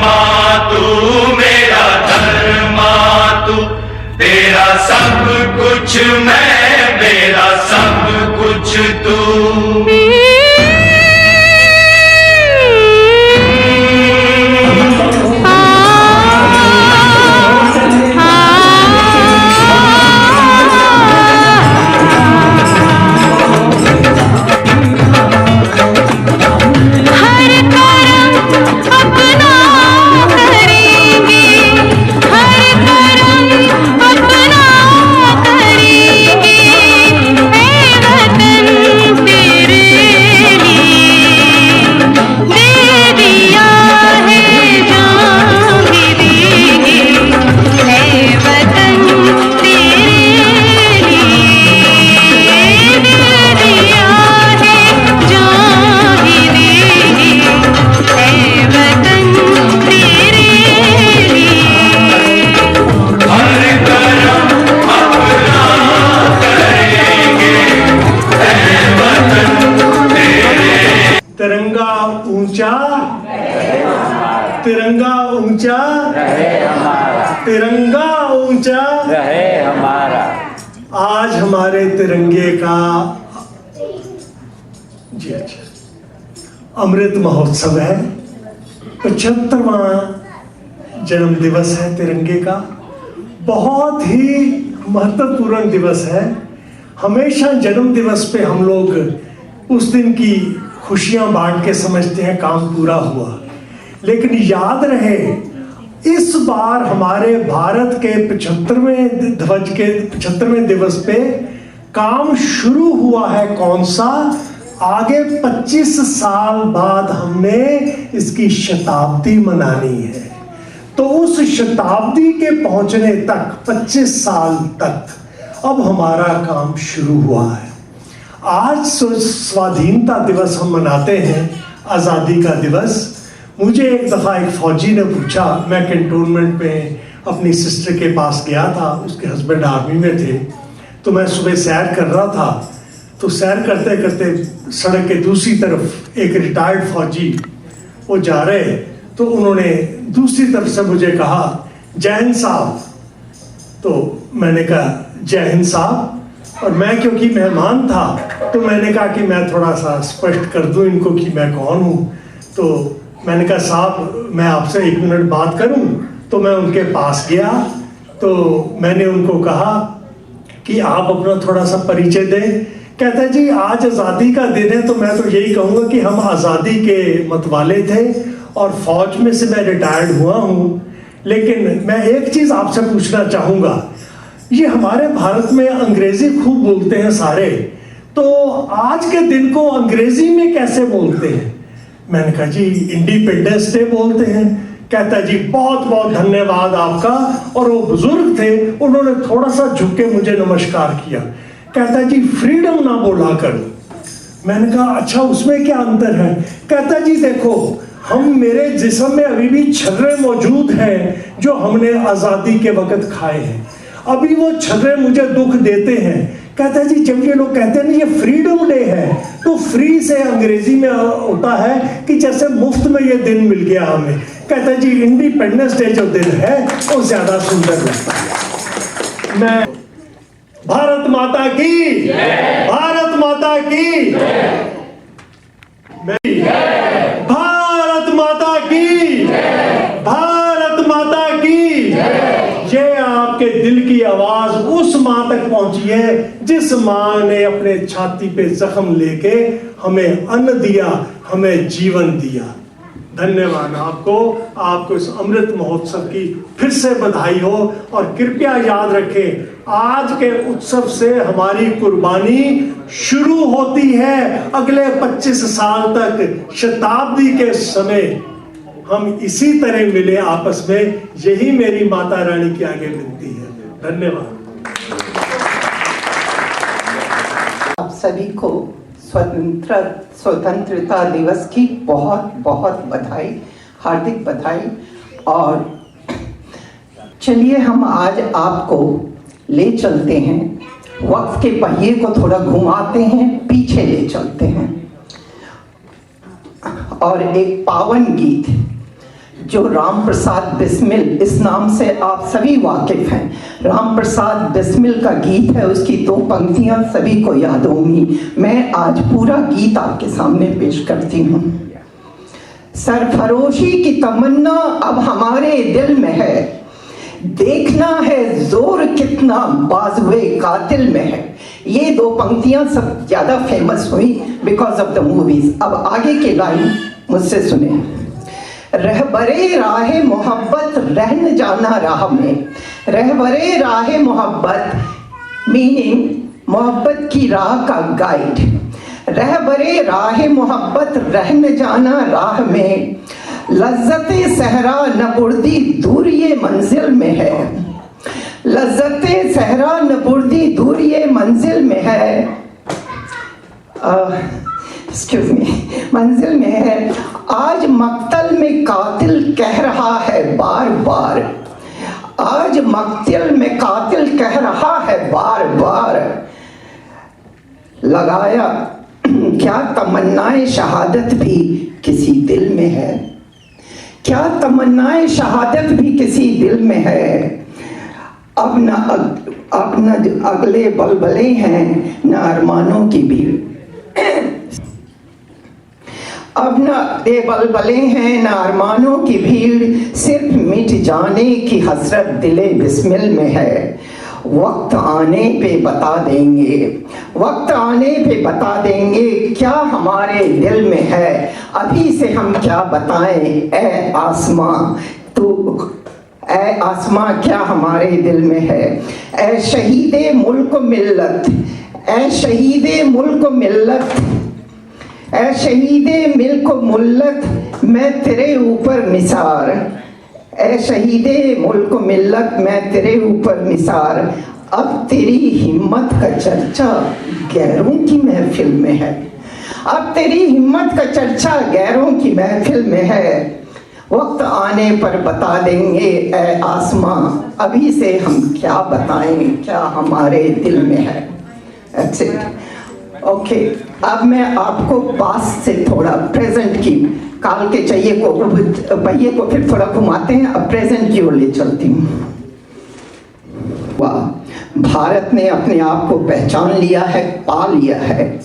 धर्मा तू, मेरा धर्मा तू, तेरा सब कुछ मैं, मेरा सब कुछ तू। तिरंगा ऊंचा, तिरंगा ऊंचा रहे हमारा, तिरंगा ऊंचा रहे हमारा। आज हमारे तिरंगे का जी अच्छा अमृत महोत्सव है। 75वां जन्म दिवस है तिरंगे का। बहुत ही महत्वपूर्ण दिवस है। हमेशा जन्म दिवस पे हम लोग उस दिन की खुशियां बांट के समझते हैं काम पूरा हुआ, लेकिन याद रहे इस बार हमारे भारत के 75वें ध्वज के 75वें दिवस पे काम शुरू हुआ है। कौन सा? आगे 25 साल बाद हमने इसकी शताब्दी मनानी है। तो उस शताब्दी के पहुंचने तक 25 साल तक अब हमारा काम शुरू हुआ है। आज स्वाधीनता दिवस हम मनाते हैं, आज़ादी का दिवस। मुझे एक दफ़ा एक फौजी ने पूछा, मैं कैंटोनमेंट में अपनी सिस्टर के पास गया था, उसके हस्बैंड आर्मी में थे, तो मैं सुबह सैर कर रहा था। तो सैर करते करते सड़क के दूसरी तरफ एक रिटायर्ड फौजी वो जा रहे, तो उन्होंने दूसरी तरफ से मुझे कहा जय हिंद साहब। तो मैंने कहा जय हिंद साहब, और मैं क्योंकि मेहमान था तो मैंने कहा कि मैं थोड़ा सा स्पष्ट कर दूं इनको कि मैं कौन हूं। तो मैंने कहा साहब मैं आपसे 1 मिनट बात करूं। तो मैं उनके पास गया, तो मैंने उनको कहा कि आप अपना थोड़ा सा परिचय दें। कहते जी आज आज़ादी का दिन है, तो मैं तो यही कहूँगा कि हम आज़ादी के मतवाले थे और फौज में से मैं रिटायर्ड हुआ हूँ। लेकिन मैं एक चीज़ आपसे पूछना चाहूँगा, ये हमारे भारत में अंग्रेजी खूब बोलते हैं सारे, तो आज के दिन को अंग्रेजी में कैसे बोलते हैं? मैंने कहा जी इंडिपेंडेंस डे बोलते हैं। कहता जी बहुत बहुत धन्यवाद आपका। और वो बुजुर्ग थे, उन्होंने थोड़ा सा झुक के मुझे नमस्कार किया। कहता जी फ्रीडम ना बोला करो। मैंने कहा अच्छा उसमें क्या अंतर है? कहता जी देखो हम मेरे जिस्म में अभी भी छर्रे मौजूद हैं जो हमने आज़ादी के वक्त खाए हैं, अभी वो छर्रे मुझे दुख देते हैं। कहता है जी जब ये लोग कहते हैं ना ये फ्रीडम डे है, तो फ्री से अंग्रेजी में होता है कि जैसे मुफ्त में ये दिन मिल गया हमें। कहता है जी इंडिपेंडेंस डे जो दिन है वो ज्यादा सुंदर लगता है। मैं भारत माता की, भारत माता की, भारत माता की, भारत माता की। ये आपके दिल की आवाज उस मां तक पहुंची है जिस मां ने अपने छाती पे जख्म लेके हमें अन्न दिया, हमें जीवन दिया। धन्यवाद आपको। आपको इस अमृत महोत्सव की फिर से बधाई हो। और कृपया याद रखें आज के उत्सव से हमारी कुर्बानी शुरू होती है। अगले 25 साल तक शताब्दी के समय हम इसी तरह मिले आपस में, यही मेरी माता रानी की आगे विनती है। धन्यवाद। आप सभी को स्वतंत्रता दिवस की बहुत बहुत बधाई, हार्दिक बधाई। और चलिए हम आज आपको ले चलते हैं, वक्त के पहिए को थोड़ा घुमाते हैं, पीछे ले चलते हैं और एक पावन गीत जो राम प्रसाद बिस्मिल, इस नाम से आप सभी वाकिफ हैं। राम प्रसाद बिस्मिल का गीत है, उसकी 2 पंक्तियां सभी को याद होंगी। मैं आज पूरा गीत आपके सामने पेश करती हूँ। सरफरोशी की तमन्ना अब हमारे दिल में है, देखना है जोर कितना बाजुए कातिल में है। ये 2 पंक्तियां सब ज्यादा फेमस हुई बिकॉज ऑफ द मूवीज। अब आगे की लाइन मुझसे सुने। रहबरे राहे मोहब्बत रहन जाना राह में, रहबरे राहे मोहब्बत मीनिंग मोहब्बत की राह का गाइड। रहबरे राहे मोहब्बत रहन जाना राह में, लज्जते सहरा नबुर्दी दूर ये मंजिल में है, लज्जते सहरा नबुर्दी दूर ये मंजिल में है, एक्सक्यूज मी, मंजिल में है। आज मक्तल में कातिल कह रहा है बार बार, आज मक्तल में कातिल कह रहा है बार बार, लगाया क्या तमन्नाए शहादत भी किसी दिल में है, क्या तमन्नाए शहादत भी किसी दिल में है। अब न अगले बलबले हैं न अरमानों की भीड़, अब न ये बलबले हैं न अरमानों की भीड़, सिर्फ मिट जाने की हसरत दिले बिस्मिल में है। वक्त आने पे बता देंगे, वक्त आने पे बता देंगे क्या हमारे दिल में है, अभी से हम क्या बताएं ए आसमां तू, ए आसमां क्या हमारे दिल में है। ए शहीदे मुल्क मिल्लत, ए शहीदे मुल्क मिल्लत, ए शहीदे मिल्क मुल्लत मैं तेरे ऊपर निसार, ए शहीदे मुल्क मिल्लत मैं तेरे ऊपर निसार। अब तेरी हिम्मत का चर्चा गैरों की महफिल में है, अब तेरी हिम्मत का चर्चा गैरों की महफिल में है। वक्त आने पर बता देंगे ए आसमां, अभी से हम क्या बताएं क्या हमारे दिल में है। That's it. ओके, अब मैं आपको पास्ट से थोड़ा प्रेजेंट की, काल के पहिए को फिर थोड़ा घुमाते हैं, अब प्रेजेंट की ओर ले चलती हूँ। वाह, भारत ने अपने आप को पहचान लिया है, पा लिया है।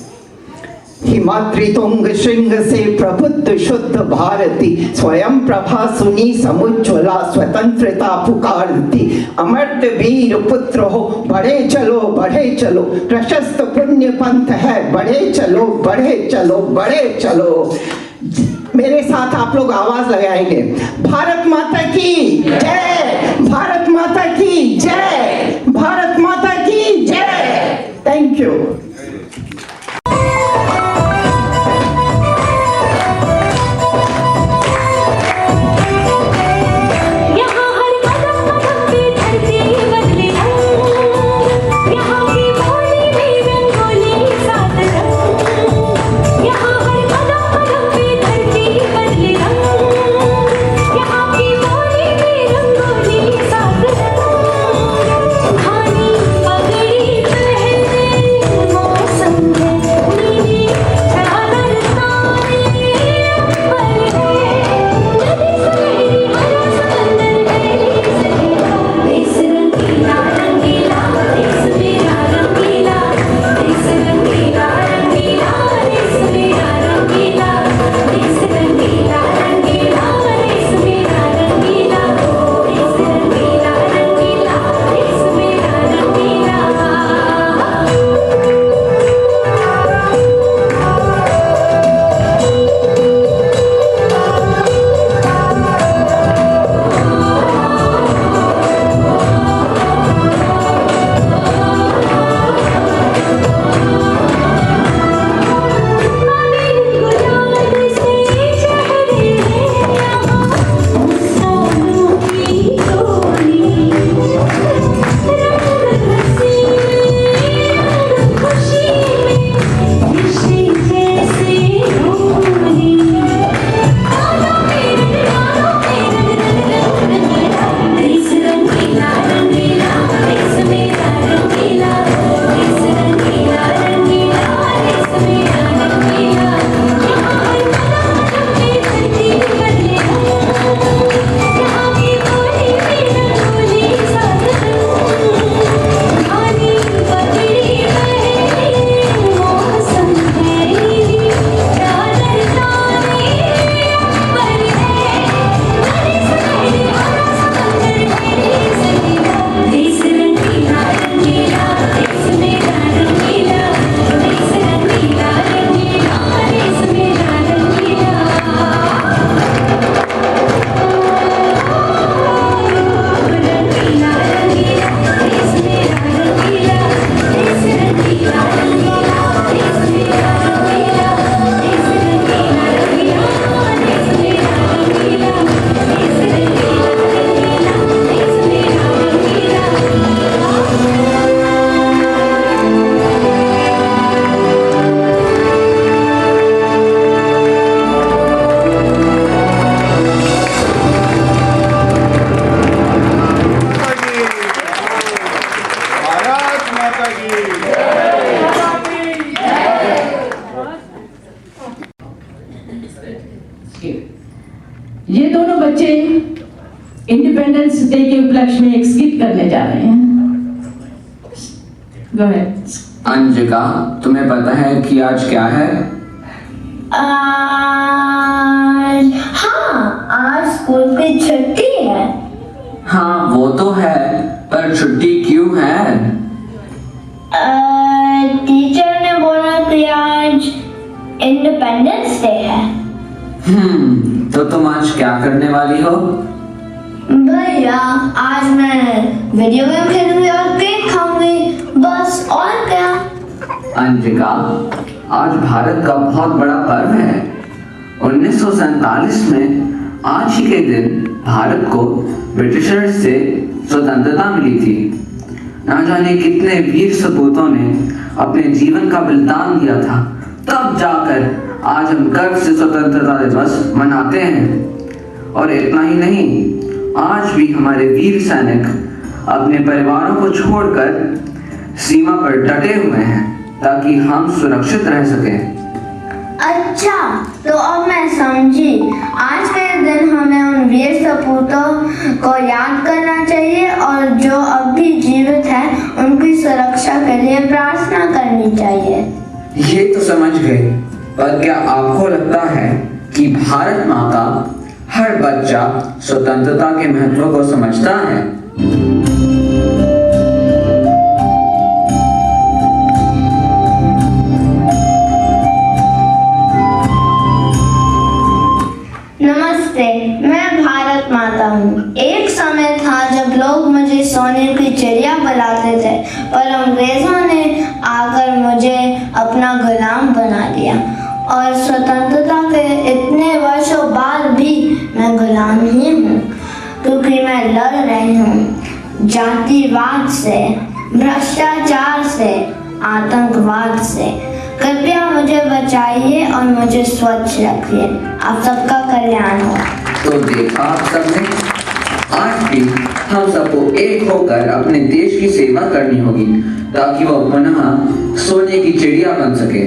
हिमाद्री तुंग श्रृंग से प्रबुद्ध शुद्ध भारती, स्वयं प्रभा सुनी समुज्ज्वला स्वतंत्रता पुकारती। अमर्त वीर पुत्र हो बढ़े चलो बढ़े चलो, प्रशस्त पुण्य पंथ है बढ़े चलो बढ़े चलो बढ़े चलो। मेरे साथ आप लोग आवाज लगाएंगे, भारत माता की जय, भारत माता की जय, भारत माता की जय। Thank you. पगड़ी पहने ये दोनों बच्चे इंडिपेंडेंस डे के उपलक्ष्य में एक स्किट करने जा रहे हैं। Go ahead. अंजिका, तुम्हें पता है कि आज क्या है? हाँ, आज स्कूल की छुट्टी है। हाँ वो तो है, पर छुट्टी क्यों है? टीचर ने बोला कि आज इंडिपेंडेंस डे है। तो तुम आज क्या करने वाली हो? भैया, आज मैं वीडियो गेम खेलूंगी और केक खाऊंगी, बस और क्या। अंजिका, आज भारत का बहुत बड़ा पर्व है। 1947 में आज ही के दिन भारत को ब्रिटिशर्स से स्वतंत्रता मिली थी। ना जाने कितने वीर सपूतों ने अपने जीवन का बलिदान दिया था, तब जाकर आज हम गर्व से स्वतंत्रता दिवस मनाते हैं। और इतना ही नहीं, आज भी हमारे वीर सैनिक अपने परिवारों को छोड़कर सीमा पर डटे हुए हैं ताकि हम सुरक्षित रह सकें। अच्छा, तो अब मैं समझी। आज के दिन हमें उन वीर सपूतों को याद करना चाहिए और जो अब भी जीवित हैं उनकी सुरक्षा के लिए प्रार्थना करनी चाहिए। ये तो समझ गए, पर क्या आपको लगता है कि भारत माँ का हर बच्चा स्वतंत्रता के महत्व को समझता है? नमस्ते, मैं भारत माता हूँ। एक समय था जब लोग मुझे सोने की चिड़िया बुलाते थे, पर अंग्रेजों ने आकर मुझे अपना गुलाम बना दिया और स्वतंत्रता के इतने वर्षों बाद भी मैं गुलाम ही हूँ, क्योंकि मैं लड़ रही हूँ जातिवाद से, भ्रष्टाचार से, आतंकवाद से। कृपया मुझे बचाइए और मुझे स्वच्छ रखिए। आप सबका कल्याण हो। तो देखा आप सबने, आज भी हम सबको एक होकर अपने देश की सेवा करनी होगी ताकि वो पुनः सोने की चिड़िया बन सके।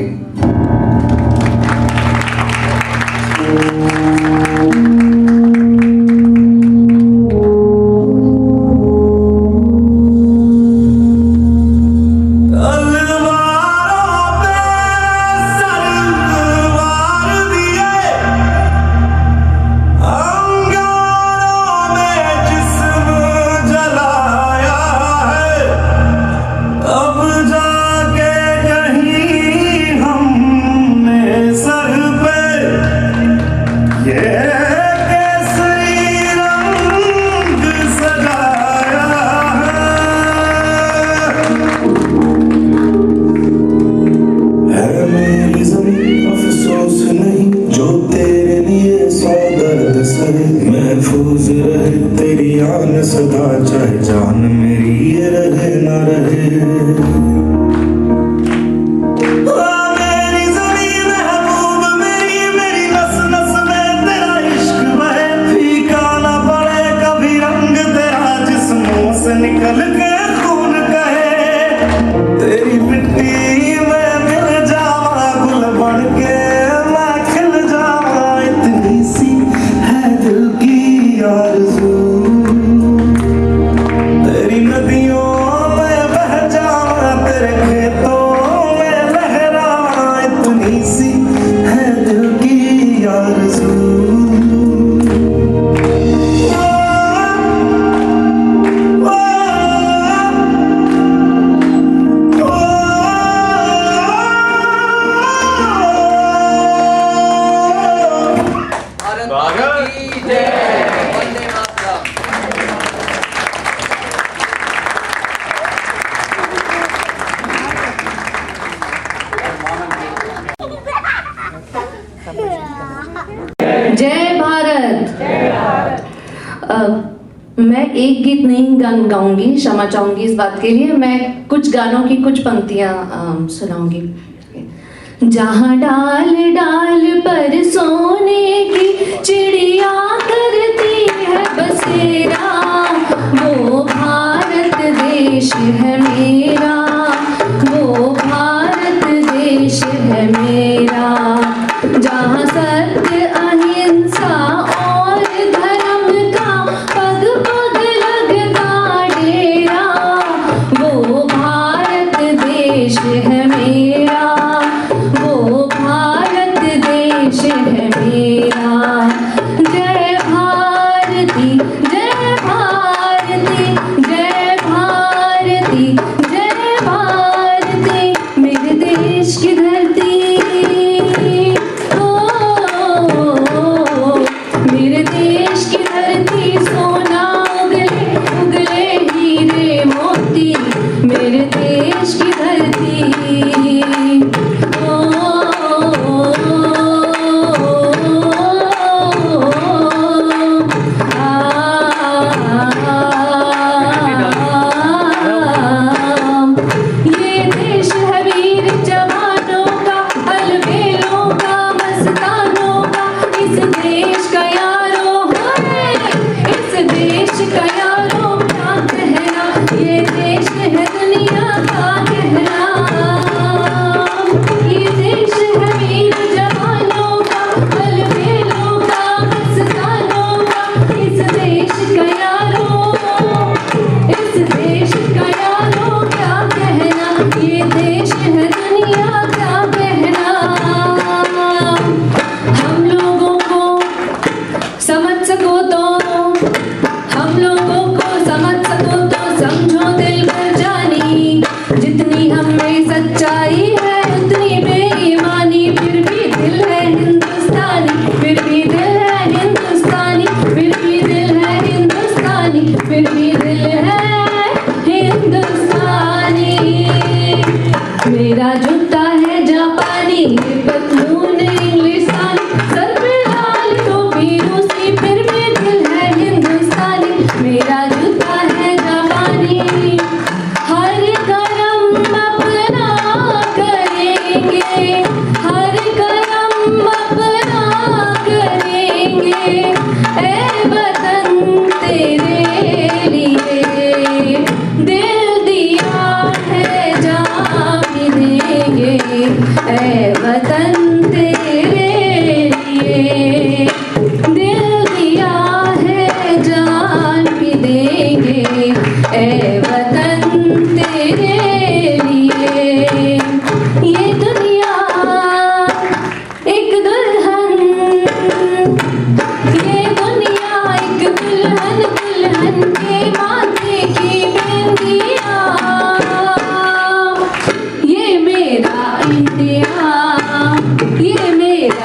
महफूज रहे तेरी आन सदा, चाहे जान मेरी ये रहे ना रहे। मेरी ज़मीन महबूब मेरी, मेरी नस नस में तेरा इश्क बहे। फीका ना पड़े कभी रंग तेरा, जिस्मों से निकल के खून कहे। तेरी मिट्टी में मिल जावा गुल बन के, मैं खिल जावा। इतनी सी है दिल की आरज़ू, तेरी नदियों में बह जावा, तेरे खेतों में लहरावा। इतनी सी है दिल की आरज़ू। जय भारत। मैं एक गीत नहीं गाऊंगी, क्षमा चाहूंगी इस बात के लिए। मैं कुछ गानों की कुछ पंक्तियां सुनाऊंगी। जहाँ डाल डाल पर सोने की चिड़िया करती है बसेरा, वो भारत देश है मेरा, वो भारत देश है मेरा। जहाँ सत्य अहिंसा और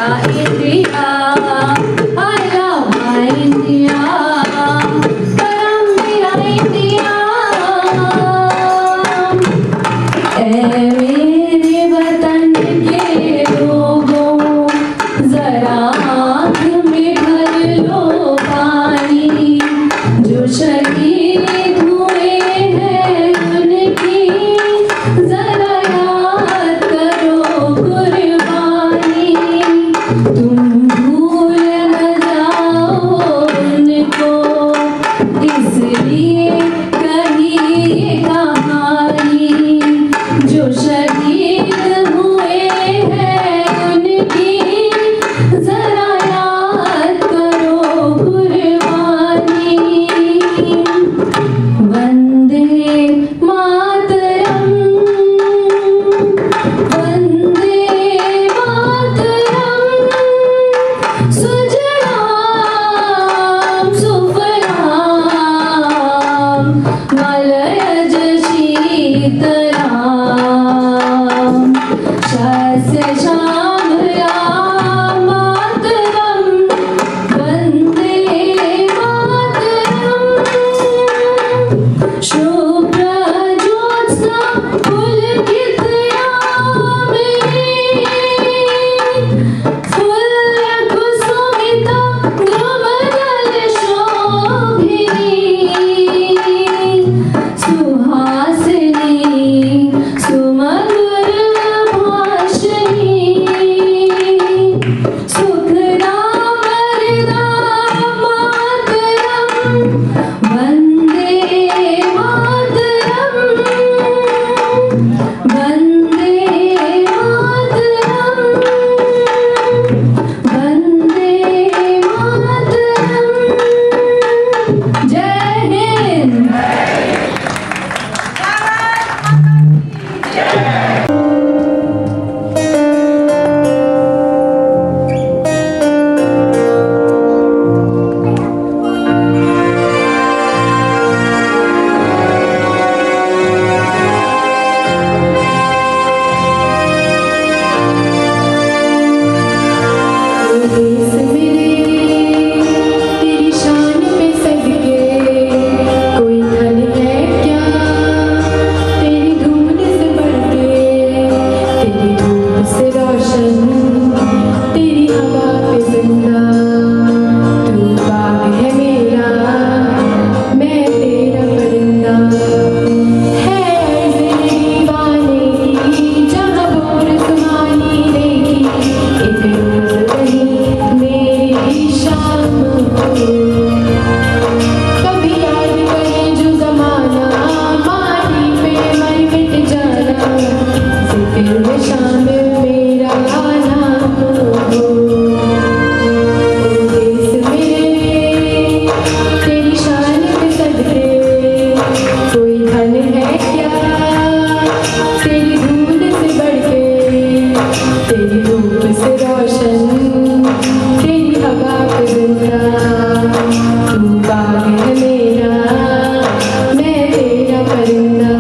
India, I love my India, परम मेरा India। ऐ मेरे वतन के लोगों, जरा आँख में भर लो पानी, जो शहीद हुए हैं उनकी जरा याद करो कुर्बानी। तुम भूल न जाओ उनको, इसलिए कही ये कहानी, जो शहीद हुए हैं उनकी जरा याद करो कुर्बानी। वंदे मातरम, वंदे मातरम, सुजलाम सुफलाम मलयज शीतलाम, शस्य श्यामलां मातरम, वंदे मातरम। शुभ्र ज्योत्स्ना पुलकित यामिनी, फुल्ल कुसुमिता द्रुमदल शोभिनी, सुहासिनी सुमधुर भाषिणी, सुखदां वरदां मातरम, वंदे मातरम, वंदे मातरम, वंदे मातरम। जय हिंद। देश मेरे तेरी शान पे सदके, कोई धन है क्या तेरी धूल से बढ़ के, तेरी धूप से रोशन, तेरी हवा पे जिंदा, तू बाग है मेरा, मैं तेरा परिंदा। है जिंदगी वाले की जहाँ बोर सुहानी देखी, एक रोज कहीं मेरी शाम हो, कभी याद करे जो जमाना, माटी पे मर मिट जाना, जिक्र में शामिल मेरा नाम हो। देश मेरे तेरी शान पे सदके, कोई धन है क्या तेरी धूल से बढ़ के, तेरी धूप से रोशन, तेरी हवा पे जिंदा, तू बाग है मेरा, मैं तेरा परिंदा।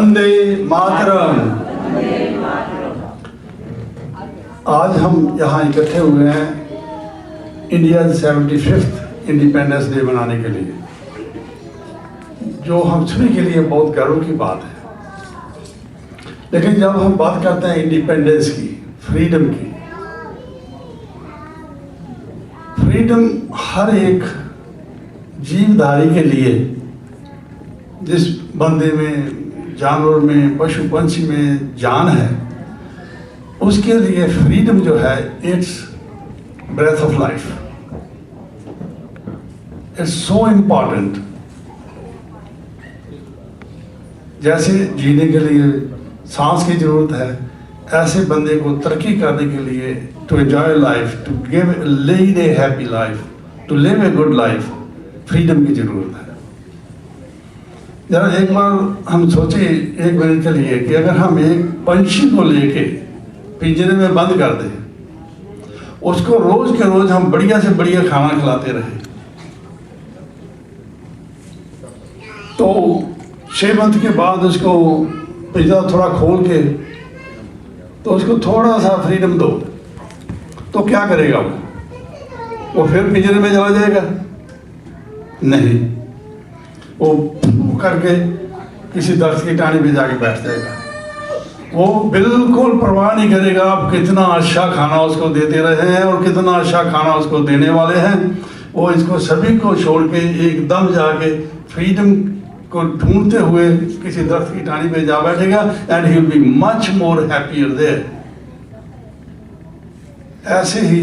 वंदे मातरम। आज हम यहाँ इकट्ठे हुए हैं इंडिया 75th इंडिपेंडेंस डे मनाने के लिए, जो हम सभी के लिए बहुत गर्व की बात है। लेकिन जब हम बात करते हैं इंडिपेंडेंस की, फ्रीडम की, फ्रीडम हर एक जीवधारी के लिए, जिस बंदे में, जानवर में, पशु पंछी में जान है, उसके लिए फ्रीडम जो है it's breath of life, it's so important. जैसे जीने के लिए सांस की जरूरत है, ऐसे बंदे को तरक्की करने के लिए, to enjoy life, to give lead a happy life, to live a good life, freedom की जरूरत है। जरा एक बार हम सोचे एक मिनट के लिए कि अगर हम एक पंछी को लेके पिंजरे में बंद कर दें, उसको रोज के रोज हम बढ़िया से बढ़िया खाना खिलाते रहे, तो 6 मंथ के बाद उसको पिंजरा थोड़ा खोल के तो उसको थोड़ा सा फ्रीडम दो, तो क्या करेगा वो फिर पिंजरे में चला जाएगा? नहीं, वो करके किसी दरख्त की टाहनी पे जाके बैठ जाएगा। वो बिल्कुल परवाह नहीं करेगा आप कितना अच्छा खाना उसको देते रहे हैं और कितना अच्छा खाना उसको देने वाले हैं। वो इसको सभी को छोड़ के एकदम जाके फ्रीडम को ढूंढते हुए किसी दरख्त की टाहनी पे जा बैठेगा, and he will be much more happier there. ऐसे ही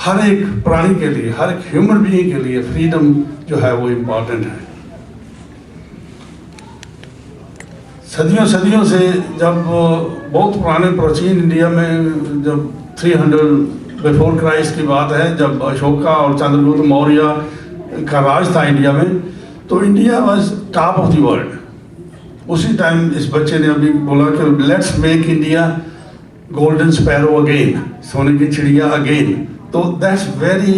हर एक प्राणी के लिए, हर एक ह्यूमन बीइंग के लिए फ्रीडम जो है वो इम्पॉर्टेंट है। सदियों सदियों से, जब बहुत पुराने प्राचीन इंडिया में, जब 300 बिफोर क्राइस्ट की बात है, जब अशोका और चंद्रगुप्त मौर्य का राज था इंडिया में, तो India was top of the world. उसी टाइम इस बच्चे ने अभी बोला कि let's make India golden sparrow again, सोने की चिड़िया अगेन। तो that's very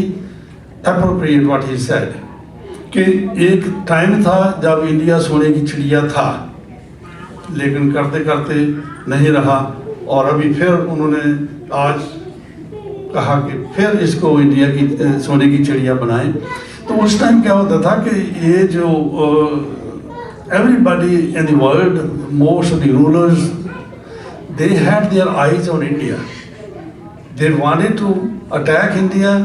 appropriate what he said, कि एक टाइम था जब इंडिया सोने की चिड़िया था, लेकिन करते करते नहीं रहा, और अभी फिर उन्होंने आज कहा कि फिर इसको इंडिया की सोने की चिड़िया बनाएं। तो उस टाइम क्या होता था कि ये जो everybody in the world, most of the rulers, they had their eyes on India, they wanted to attack India,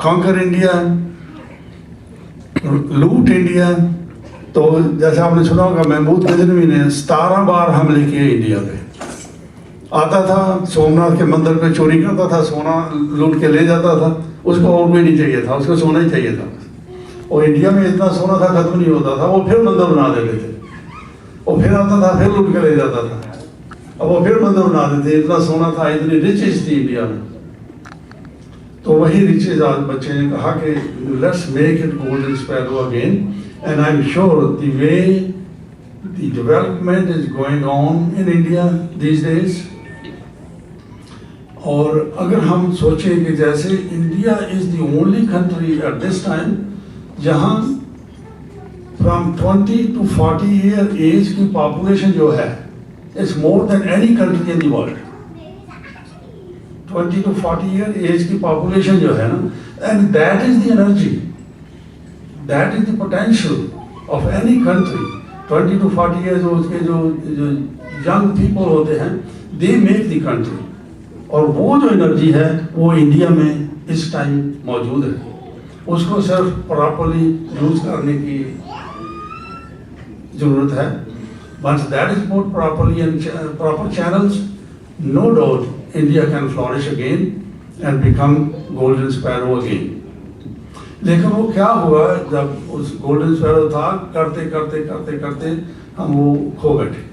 conquer India, loot India. तो जैसे आपने सुना होगा, महमूद गजनवी ने 17 बार हमले किए इंडिया पे। आता था, सोमनाथ के मंदिर पे चोरी करता था, सोना लूट के ले जाता था, उसको और कोई नहीं चाहिए था, उसको सोना ही चाहिए था। और इंडिया में इतना सोना था, खत्म नहीं होता था, वो फिर मंदिर बना देते थे, वो फिर आता था, फिर लूट के ले जाता था, अब वो फिर मंदिर बना देते, इतना सोना था, इतनी रिचेज थी इंडिया में। तो वही रिचेज आज बच्चे ने कहा कि let's make it golden sparrow again, and I am sure the way the development is going on in India these days. और अगर हम सोचें कि जैसे India is the only country at this time जहां फ्रॉम 20 to 40 ईयर एज की population जो है, it's more than any country in the world. 20 to 40 year age की पॉपुलेशन जो है ना, and that is the energy, that is the potential of any country. 20 to 40 years उसके जो young people होते हैं, दे मेक द कंट्री, और वो जो एनर्जी है वो इंडिया में इस टाइम मौजूद है। उसको सिर्फ प्रॉपरली यूज करने की जरूरत है। Once that is put properly in proper channels, no doubt India can flourish again and become golden sparrow again. लेकिन वो क्या हुआ, जब उस गोल्डन स्पैरो था, करते करते करते करते हम वो खो बैठे।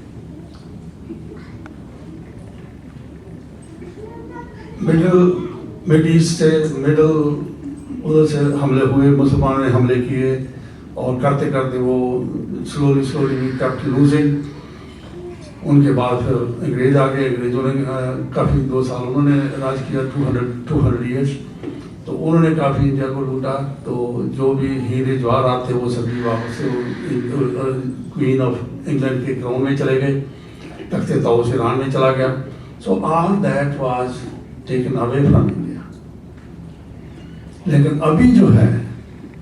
मिडिल ईस्ट से, उधर से हमले हुए, मुसलमानों ने हमले किए, और करते करते वो स्लोली केप्ट लूजिंग। उनके बाद फिर अंग्रेज आ गए, अंग्रेजों ने काफ़ी 2 साल उन्होंने राज किया, 200 ईयर्स। तो उन्होंने काफ़ी इंडिया को लूटा। तो जो भी हीरे जवाहरात थे वो सभी वापस क्वीन ऑफ इंग्लैंड के क्राउन में चले गए, तख्ते ताऊस ईरान में चला गया। So all that was taken away from India. लेकिन अभी जो है,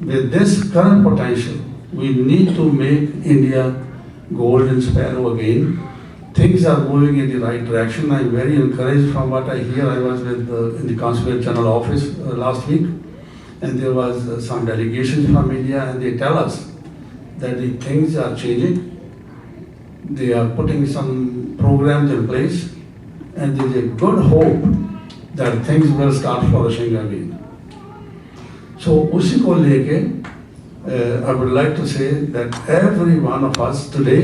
with this current potential, we need to make India golden sparrow again. Things are moving in the right direction. I'm very encouraged from what I hear. I was with in the Consulate General Office last week, and there was some delegations from India, and they tell us that the things are changing. They are putting some programs in place, and there is a good hope that things will start flourishing again. So उसी को लेके I would like to say that every one of us today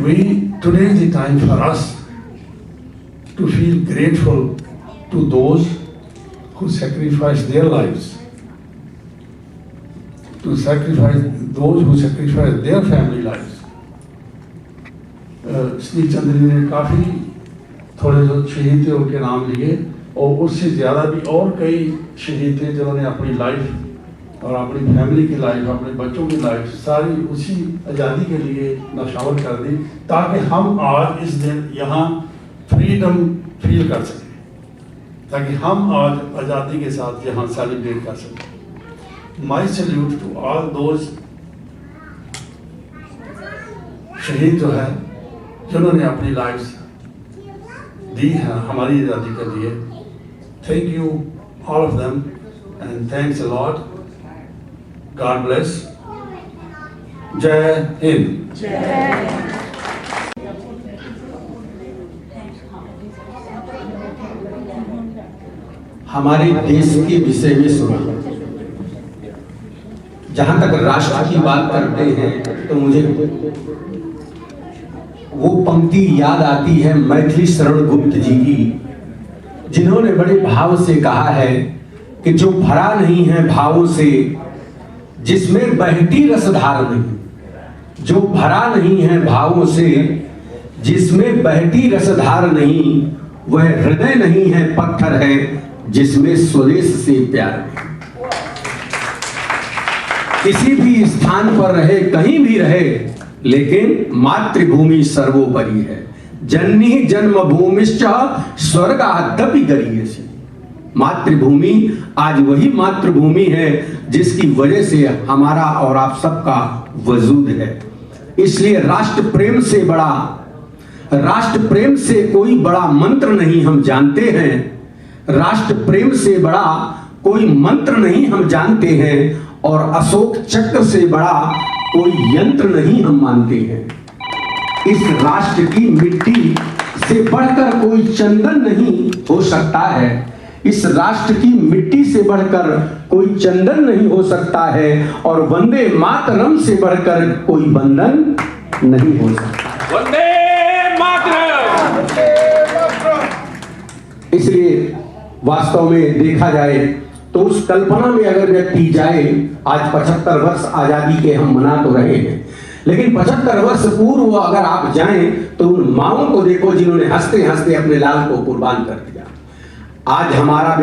is the time for us to feel grateful to those who sacrificed their lives, to sacrifice those who sacrificed their family lives. Shri चंद्र ने काफ़ी थोड़े जो शहीद थे उनके नाम लिए, और उससे ज़्यादा भी और कई शहीद थे जिन्होंने अपनी लाइफ और अपनी फैमिली की लाइफ, अपने बच्चों की लाइफ सारी उसी आज़ादी के लिए नशावर कर दी, ताकि हम आज इस दिन यहाँ फ्रीडम फील कर सकें, ताकि हम आज आज़ादी के साथ यहाँ सेलिब्रेट कर सकें। माई सैल्यूट टू ऑल दोज शहीद जो है जिन्होंने अपनी लाइफ दी है हमारी आज़ादी के लिए। Thank you all of them and thanks a lot. God bless. जय हिंद। हमारे देश के विषय में सुना। जहां तक राष्ट्र की बात करते हैं तो मुझे वो पंक्ति याद आती है मैथिली शरण गुप्त जी की, जिन्होंने बड़े भाव से कहा है कि जो भरा नहीं है भावों से, जिसमें बहती रसधार नहीं, जो भरा नहीं है भावों से, जिसमें बहती रसधार नहीं, वह हृदय नहीं है पत्थर है, जिसमें स्वदेश से प्यार नहीं। किसी भी स्थान पर रहे, कहीं भी रहे, लेकिन मातृभूमि सर्वोपरि है। जननी जन्मभूमिश्च स्वर्गादपि गरीयसी। मातृभूमि आज वही मातृभूमि है जिसकी वजह से हमारा और आप सबका वजूद है। इसलिए राष्ट्र प्रेम से कोई बड़ा मंत्र नहीं हम जानते हैं। राष्ट्र प्रेम से बड़ा कोई मंत्र नहीं हम जानते हैं, और अशोक चक्र से बड़ा कोई यंत्र नहीं हम मानते हैं। इस राष्ट्र की मिट्टी से बढ़कर कोई चंदन नहीं हो सकता है। इस राष्ट्र की मिट्टी से बढ़कर कोई चंदन नहीं हो सकता है, और वंदे मातरम से बढ़कर कोई बंधन नहीं हो सकता। वंदे मातरम। इसलिए वास्तव में देखा जाए तो उस कल्पना में अगर व्यक्ति जाए, आज 75 वर्ष आजादी के हम मना तो रहे हैं, लेकिन 75 वर्ष पूर्व अगर आप जाएं तो उन माओं को देखो जिन्होंने हंसते हंसते अपने लाल को कुर्बान कर दिया। आज हमारा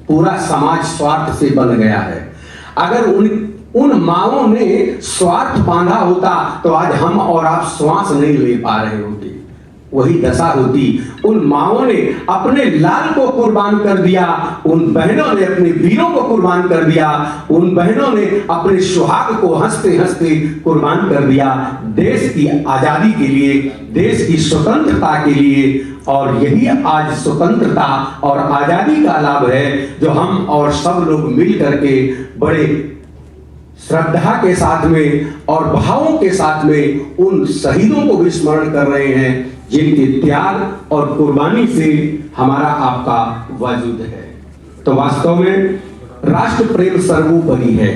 पूरा समाज स्वार्थ से बन गया है। अगर उन माओं ने स्वार्थ बांधा होता तो आज हम और आप श्वास नहीं ले पा रहे होते, वही दशा होती। उन माओं ने अपने लाल को कुर्बान कर दिया, उन बहनों ने अपने वीरों को कुर्बान कर दिया, उन बहनों ने अपने सुहाग को हंसते हंसते कुर्बान कर दिया, देश की आजादी के लिए, देश की स्वतंत्रता के लिए। और यही आज स्वतंत्रता और आजादी का लाभ है जो हम और सब लोग मिल करके बड़े श्रद्धा के साथ में और भावों के साथ में उन शहीदों को भी स्मरण कर रहे हैं जिनके त्याग और कुर्बानी से हमारा आपका वजूद है। तो वास्तव में राष्ट्र प्रेम सर्वोपरि है।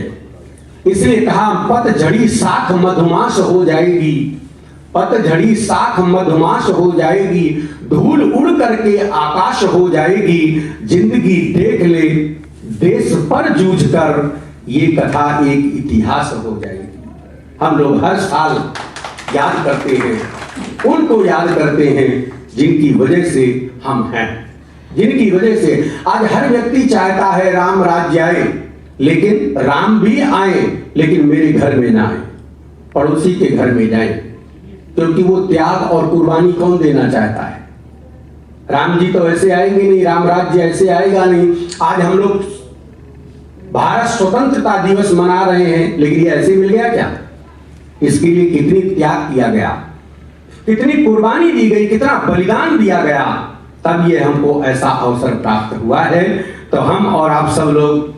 इसलिए कहा पतझड़ी साख मधुमास हो जाएगी, पतझड़ी साख मधुमास हो जाएगी, धूल उड़ करके आकाश हो जाएगी, जिंदगी देख ले देश पर जूझ कर ये कथा एक इतिहास हो जाएगी। हम लोग हर साल याद करते हैं, उनको याद करते हैं जिनकी वजह से हम हैं। जिनकी वजह से आज हर व्यक्ति चाहता है राम राज्य आए, लेकिन राम भी आए लेकिन मेरे घर में ना आए, पड़ोसी के घर में जाए, क्योंकि वो त्याग और कुर्बानी कौन देना चाहता है? राम जी तो ऐसे आएंगे नहीं, राम राज्य ऐसे आएगा नहीं। आज हम लोग भारत स्वतंत्रता दिवस मना रहे हैं, लेकिन ये ऐसे मिल गया क्या? इसके लिए कितनी त्याग किया गया, कितनी कुर्बानी दी गई, कितना बलिदान दिया गया, तब ये हमको ऐसा अवसर प्राप्त हुआ है। तो हम और आप सब लोग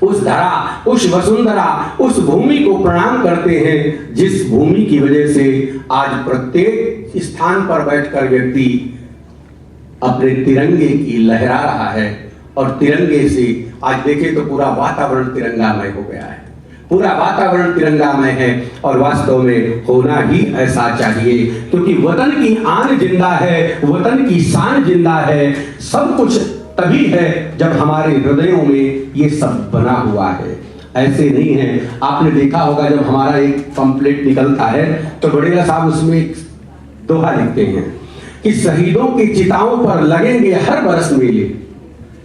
उस धरा, उस वसुंधरा, उस भूमि को प्रणाम करते हैं जिस भूमि की वजह से आज प्रत्येक स्थान पर बैठकर व्यक्ति अपने तिरंगे की लहरा रहा है। और तिरंगे से आज देखें तो पूरा वातावरण तिरंगामय हो गया है, पूरा वातावरण तिरंगामय है। और वास्तव में होना ही ऐसा चाहिए, क्योंकि वतन की आन जिंदा है, वतन की शान जिंदा है। सब कुछ तभी है जब हमारे हृदयों में ये सब बना हुआ है, ऐसे नहीं है। आपने देखा होगा जब हमारा एक पंपलेट निकलता है तो बड़ेला साहब उसमें एक दोहा लिखते हैं कि शहीदों की चिताओं पर लगेंगे हर बरस मेले,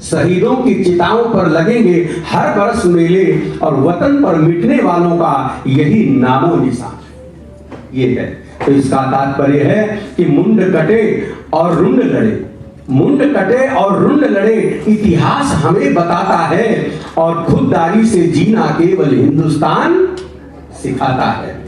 शहीदों की चिताओं पर लगेंगे हर बरस मेले, और वतन पर मिटने वालों का यही नामो निशान ये है। तो इसका तात्पर्य है कि मुंड कटे और रुंड लड़े, मुंड कटे और रुंड लड़े, इतिहास हमें बताता है। और खुददारी से जीना केवल हिंदुस्तान सिखाता है,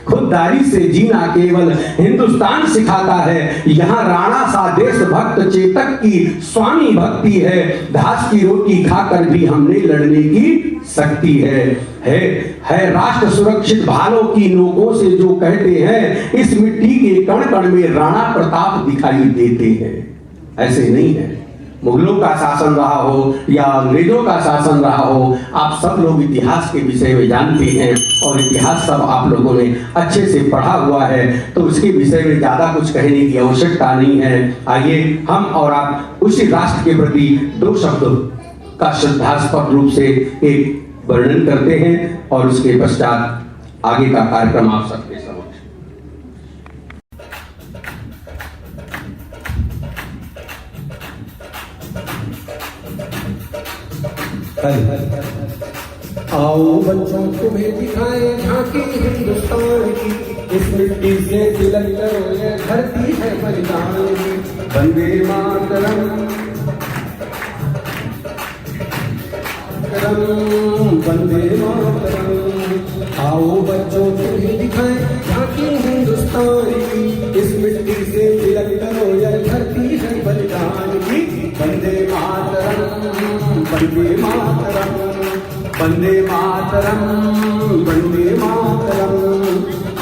खुददारी से जीना केवल हिंदुस्तान सिखाता है। यहाँ राणा सा देशभक्त चेतक की स्वामी भक्ति है, घास की रोटी खाकर भी हमने लड़ने की शक्ति है राष्ट्र सुरक्षित भालों की नोकों से जो कहते हैं, इस मिट्टी के कण कण में राणा प्रताप दिखाई देते हैं। ऐसे नहीं है, मुगलों का शासन रहा हो या अंग्रेजों का शासन रहा हो, आप सब लोग इतिहास के विषय में जानते हैं और इतिहास सब आप लोगों ने अच्छे से पढ़ा हुआ है, तो उसके विषय में ज्यादा कुछ कहने की आवश्यकता नहीं है। आइए हम और आप उसी राष्ट्र के प्रति दो शब्दों का श्रद्धास्पद रूप से एक वर्णन करते हैं और उसके पश्चात आगे का कार्यक्रम आप सबके समक्ष। आओ बच्चों तुम्हें दिखाएं झांकी हिंदुस्तान की, इस मिट्टी से तिलक करो ये धरती है बलिदान की। वंदे मातरम वंदे मातरम। आओ बच्चों तुम्हें दिखाएं झांकी हिंदुस्तान की, इस मिट्टी से तिलक करो ये धरती है बलिदान की। वंदे मातरम वंदे मातरम वंदे मातरम वंदे मातरम।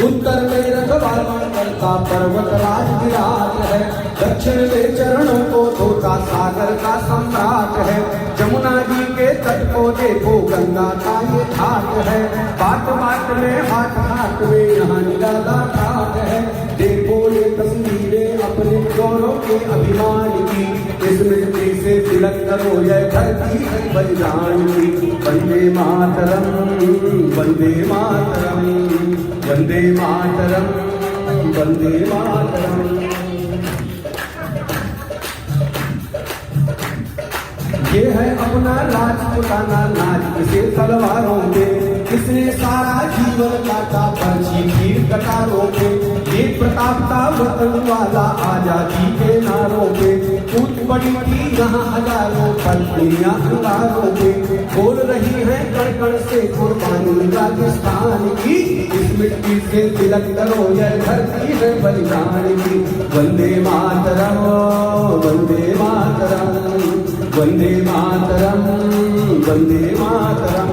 उत्तर में रखवाला का पर्वत राज विराट है, दक्षिण में चरणों को धोता सागर का सम्राट है। जमुना जी के तट को देखो गंगा का ये घाट है, बाट बाट में हाट हाट में यहाँ निराला घाट है। देखो ये तस्वीरें अपने गौरव के अभिमान की, इस मिट्टी से तिलक करो यह धरती है बलिदान की। वंदे मातरम वंदे मातरम वंदे मातरम वंदे मातरम। ये है अपना राजपुताना नाच, इसे तलवारों पे किसने सारा जीवन काटा, पर्ची भीड़ कटारों पे। ये प्रताप का वतन वाला आजादी के नारों पे, कूद पड़ी थी यहाँ हजारों पलड़ियाँ अंगारों पे। बोल रही है कण कण से कुर्बानी राजस्थान की, इस मिट्टी से तिलक करो यह धरती है बलिदान की। वंदे मातरम वंदे मातरम वंदे मातरम वंदे मातरम।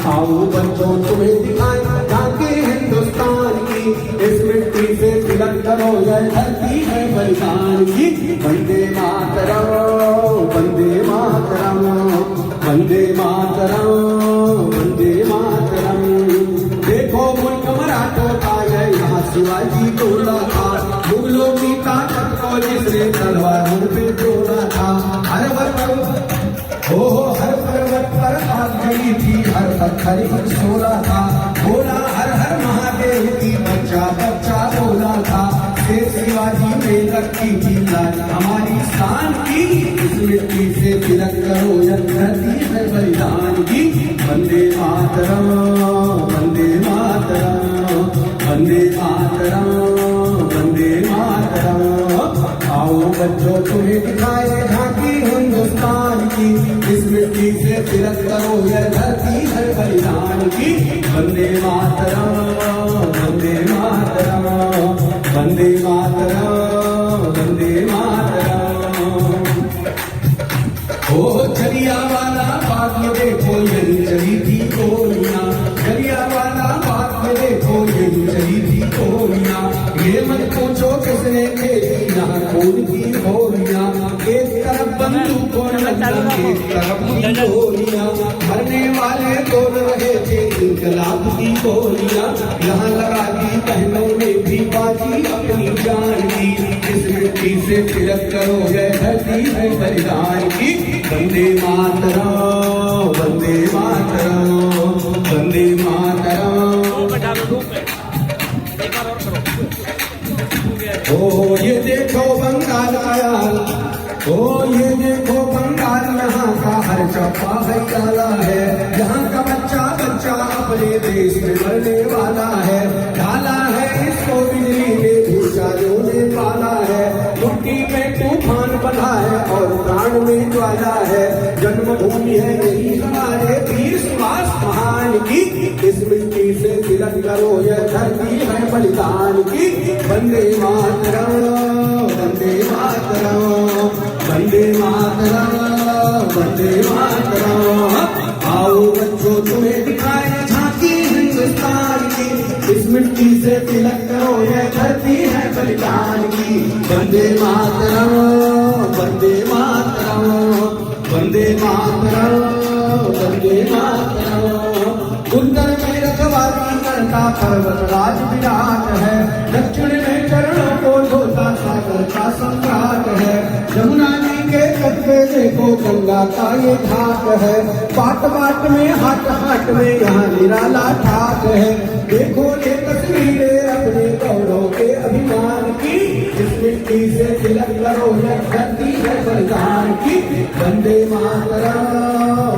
आओ बच्चों तुम्हें दिखाएं झांकी हिंदुस्तान की, इस मिट्टी से तिलक करो यह धरती है बलिदान की। वंदे मातरम वंदे मातरम वंदे मातरम वंदे मातरम। देखो मुल्क मराठों का है यहाँ शिवाजी तोड़ा था, मुगलों की ताकत को जिसने तलवारों पे तोड़ा था। हर पर्वत पर आग खड़ी थी, हर पत्थर पर सोला था। बोला हर हर महादेव की, बच्चा बच्चा बोला था। शेर शिवाजी में लगती थी लाज हमारी शान की, मिट्टी से तिलक करो, यह धरती है बलिदान की। वंदे मातरम, वंदे मातरम, वंदे मातरम, वंदे मातरम। आओ बच्चों तुम्हें दिखाए झांकी हिंदुस्तान की, इस मिट्टी से तिलक करो, यह धरती है बलिदान की। वंदे मातरम, वंदे मातरम, वंदे मातरम, वंदे मातरम। ओ जलियांवाला बाग में देखो यही चली थी गोलियां, जलियांवाला बाग में देखो यही चली थी गोलियां। ये मत पूछो किसने खेली यहाँ खून की गोलियां। एक तरफ बंदूकों एक तरफ गोलियां, मरने वाले बोल रहे थे इनकलाब की गोलियां। यहाँ लगा दी बहनों ने भी बाजी अपनी जान की, इस मिट्टी से तिलक करो, यह धरती है बलिदान की। वंदे मातरम, वंदे मातरम, वंदे मातरम। ओ ये देखो बंगाल आया, ओ ये देखो बंगाल यहाँ का हर चौपा है काला है। यहाँ का बच्चा बच्चा अपने देश में मरने वाला है। डाला है इसको बिजली ने भूचालों ने पाला है। मुट्ठी में तूफान बना है और प्राण में ज्वाला है। जन्मभूमि है यही हमारे वीर सुभाष महान की, इस मिट्टी से तिलक करो, यह धरती है बलिदान की। वंदे मातरम, वंदे मातरम, वंदे मातरम, वंदे मातरम। आओ बच्चों तुम्हें दिखाए झांकी हिंदुस्तान की, इस मिट्टी से तिलक करो, यह धरती है बलिदान की। वंदे मातरम, वंदे मातरम, वंदे मातरम, वंदे मातरम। उत्तर में रखवाली करता पर्वत राज विराट है, दक्षिण में चरणों को धोता सागर का सम्राट है। यमुना जी के तट पे देखो गंगा का ये घाट है, बाट बाट में हाट हाट में यहाँ निराला ठाट है। देखो ये तस्वीरें अपने गौरव के अभिमान की, इस मिट्टी से तिलक करो, यह धरती है बलिदान की। वंदे मातरम,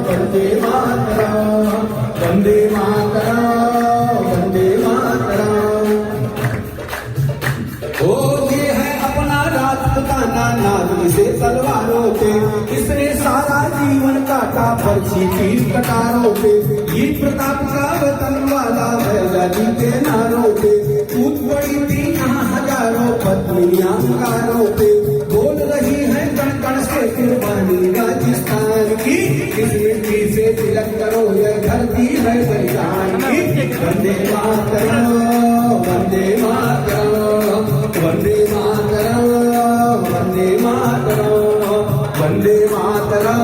वंदे मातरम, वंदे मातरम, वंदे मातरम। ओ ये है अपना राजपुताना नाम, इसे तलवारों पे इसने सारा जीवन काटा, पर्ची की कटारों पे। ये प्रताप का वतन वाला है नदी के नारों पे। कूद पड़ी थी यहाँ हजारों पत्नियां कारों पे, बोल रही है कण कण से कुर्बानी राजस्थान की। इस मिट्टी से तिलक करो, यह धरती है बलिदान की। वंदे मातरम, वंदे मातरम, वंदे मातरम, वंदे मातरम, वंदे मातरम,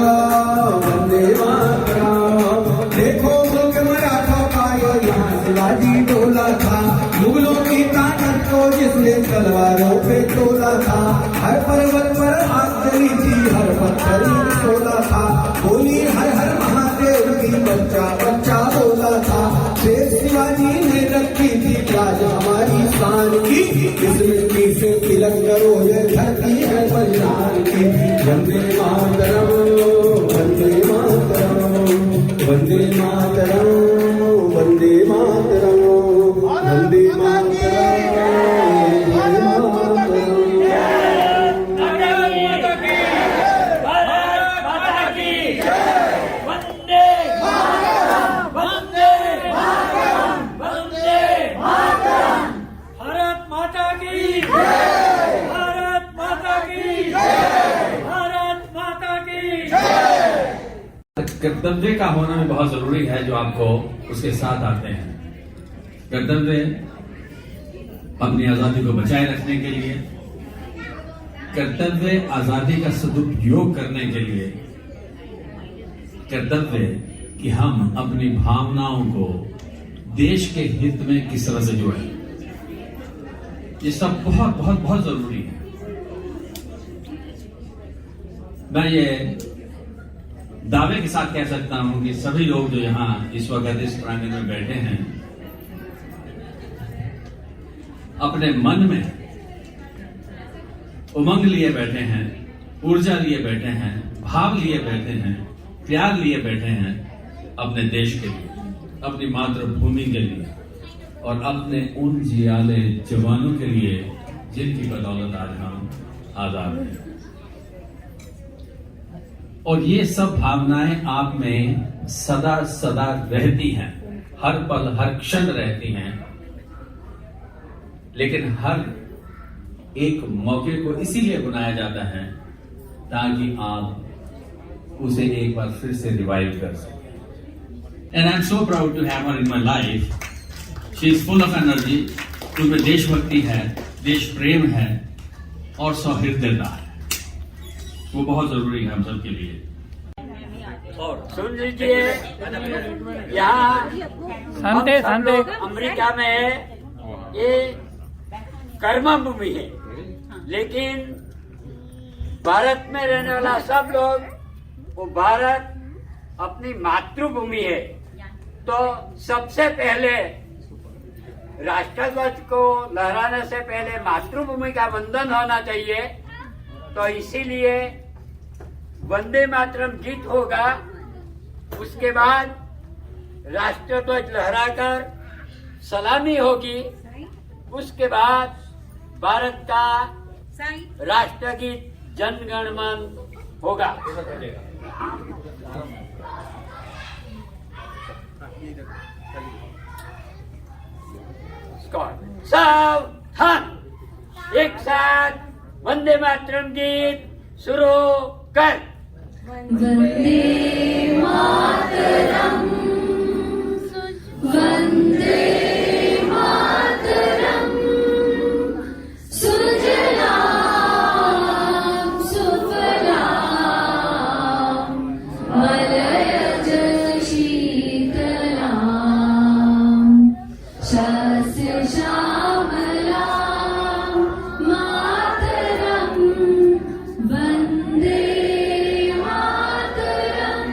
वंदे मातरम। देखो मुल्क मराठों का यहाँ शिवाजी डोला था, मुगलों की ताकत को जिसने तलवारों पे तोला था। हर पर्वत पर आग जली थी, हर पत्थर तोला था, बोली हर हर महादेव की बच्चा बच्चा बोला था। शेर शिवाजी ने रखी थी राज हमारी शान की, इस मिट्टी से तिलक करो, यह धरती है बलिदान की। वंदे मातरम, वंदे मातरम, वंदे मातरम, वंदे मातरम, वंदे मातरम, वंदे मातरम। कर्तव्य का होना भी बहुत जरूरी है, जो आपको उसके साथ आते हैं। कर्तव्य अपनी आजादी को बचाए रखने के लिए, कर्तव्य आजादी का सदुपयोग करने के लिए, कर्तव्य कि हम अपनी भावनाओं को देश के हित में किस तरह से जोड़ें। ये सब बहुत बहुत बहुत जरूरी है। मैं ये दावे के साथ कह सकता हूं कि सभी लोग जो यहां इस वक्त इस प्रांगण में बैठे हैं, अपने मन में उमंग लिए बैठे हैं, ऊर्जा लिए बैठे हैं, भाव लिए बैठे हैं, त्याग लिए बैठे हैं अपने देश के लिए, अपनी मातृभूमि के लिए और अपने उन जियाले जवानों के लिए जिनकी बदौलत आज हम आजाद हैं। और ये सब भावनाएं आप में सदा सदा रहती हैं, हर पल हर क्षण रहती हैं, लेकिन हर एक मौके को इसीलिए बनाया जाता है ताकि आप उसे एक बार फिर से रिवाइव कर सकें। And I'm so proud to have her in my life. She is full of energy. उसमें देशभक्ति है, देश प्रेम है और सौहार्दता है। वो बहुत जरूरी है हम सब के लिए। और सुन लीजिए, यहाँ हम लोग अमेरिका में है, ये कर्म भूमि है, लेकिन भारत में रहने वाला सब लोग, वो भारत अपनी मातृभूमि है, तो सबसे पहले राष्ट्रध्वज को लहराने से पहले मातृभूमि का वंदन होना चाहिए। तो इसीलिए वंदे मातरम गीत होगा, उसके बाद राष्ट्रध्वज लहराकर सलामी होगी, उसके बाद भारत का राष्ट्रगीत जन गण मन होगा। सावधान, एक साथ वंदे मातरम गीत शुरू कर। वंदे मातरम, वंदे मातरम, सुजलाम सुफलाम मलयज शीतलाम शस्य श्यामलां मातरं वन्दे मातरम्।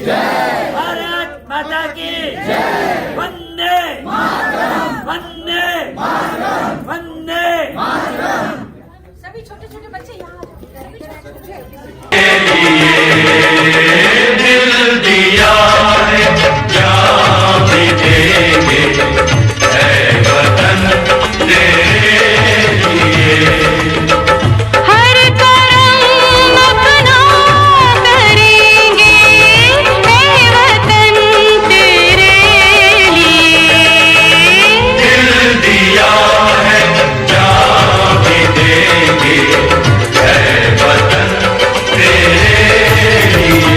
भारत माता की वंदे वंदे वंदे। सभी छोटे छोटे बच्चे यहाँ दिल दिया है जान भी देंगे है वतन तेरे लिए। हर करम अपना करेंगे है वतन तेरे लिए। दिल दिया है जान भी देंगे है वतन तेरे लिए।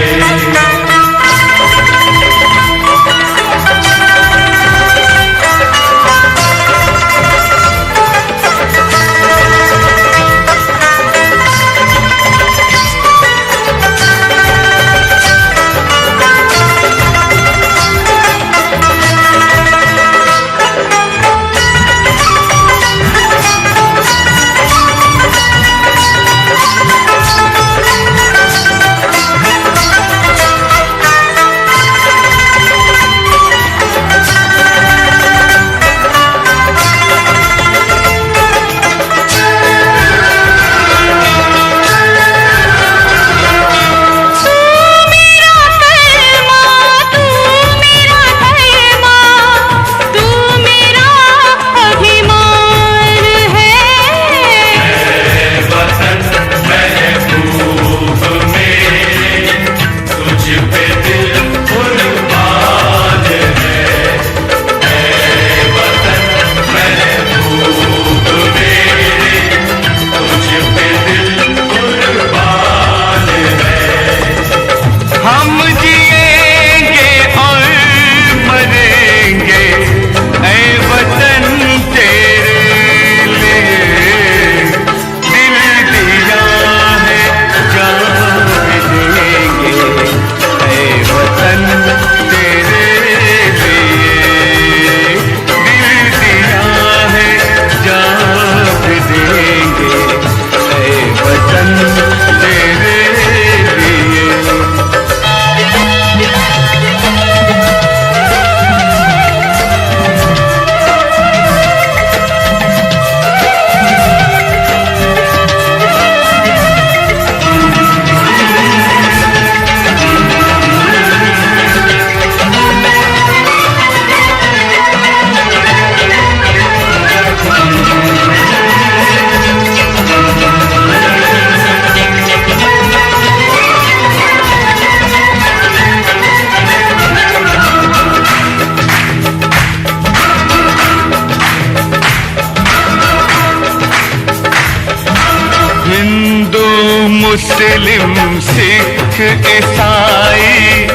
मुस्लिम सिख ईसाई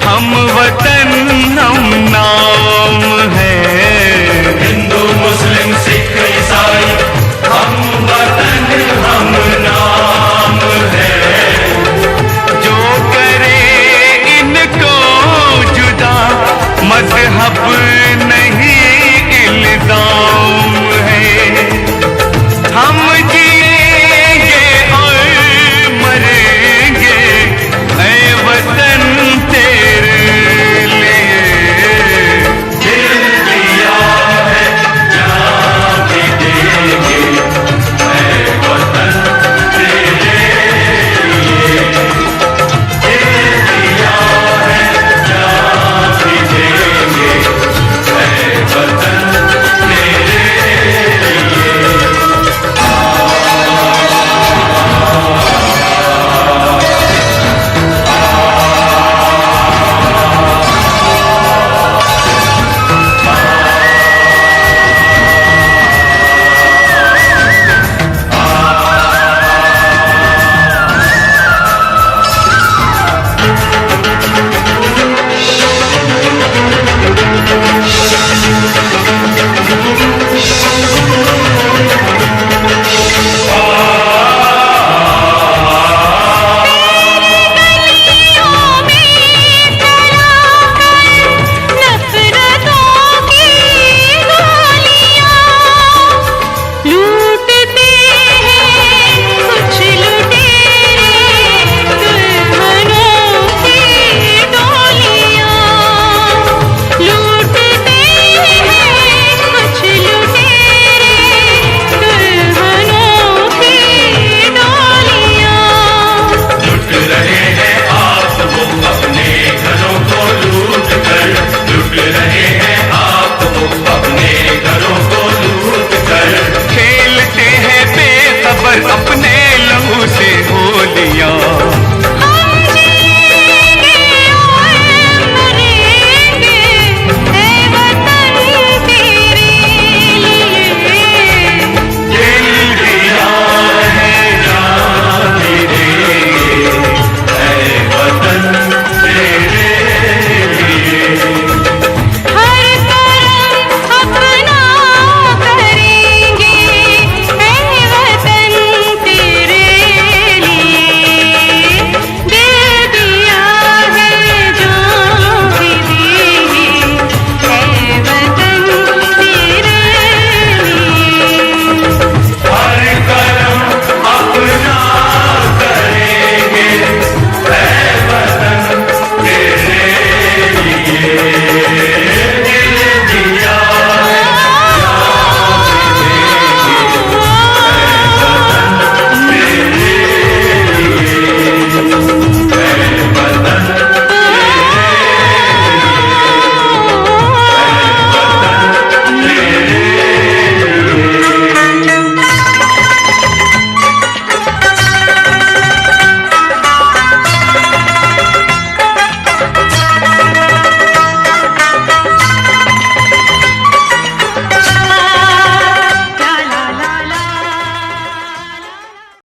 हम वतन हम नाम है।